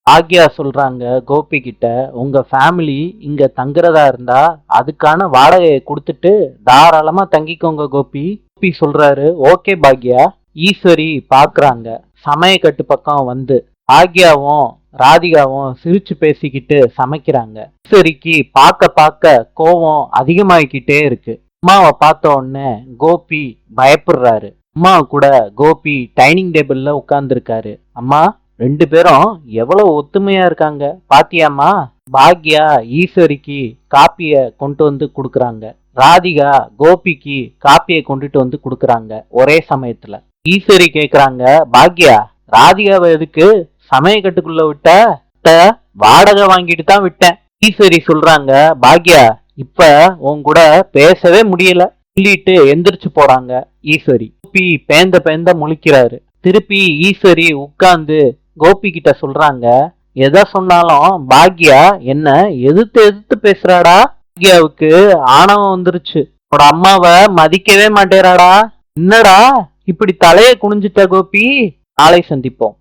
ஆக்யா சொல்றாங்க கோபி கிட்ட, உங்க ஃபேமிலி இங்க தங்குறதா இருந்தா அதுக்கான வாடகையை கொடுத்துட்டு தாராளமா தங்கிக்கோங்க கோபி. கோபி சொல்றாரு, ஓகே பாக்யா. ஈஸ்வரி பாக்குறாங்க. சமயக்கட்டு பக்கம் வந்து ஆக்யாவும் ராதிகாவும் சிரிச்சு பேசிக்கிட்டு சமைக்கிறாங்க. ஈஸ்வரிக்கு பார்க்க பார்க்க கோவம் அதிகமாகிக்கிட்டே இருக்கு. அம்மாவை பார்த்த உடனே கோபி பயப்படுறாரு. அம்மா கூட கோபி டைனிங் டேபிள்ல உட்கார்ந்துருக்காரு. அம்மா, ரெண்டு பேரும் எவ்வளவு ஒத்துமையா இருக்காங்க பாத்தியாம்மா? பாக்யா ஈஸ்வரிக்கு காப்பிய கொண்டு வந்து கொடுக்கறாங்க. ராதிகா கோபிக்கு காப்பியை கொண்டுட்டு வந்து கொடுக்கறாங்க ஒரே சமயத்துல. ஈஸ்வரி கேக்குறாங்க, பாக்யா, ராதிகாவை எதுக்கு சமயக்கட்டுக்குள்ள விட்ட? வாடகை வாங்கிட்டு தான் விட்டேன். ஈஸ்வரி சொல்றாங்க, பாக்யா, இப்ப உன் கூட பேசவே முடியல சொல்லிட்டு எந்திரிச்சு போறாங்க ஈஸ்வரி. கோபி பேந்த பேந்த முழிக்கிறாரு. திருப்பி ஈஸ்வரி உட்கார்ந்து கோபி கிட்ட சொல்றாங்க, எதை சொன்னாலும் பாக்யா என்ன எதிர்த்து எதிர்த்து பேசுறாடா. பாக்யாவுக்கு ஆணவம் வந்துருச்சு. உன்னோட அம்மாவை மதிக்கவே மாட்டேறாடா. என்னடா இப்படி தலைய குனிஞ்சிட்ட கோபி? நாளை சந்திப்போம்.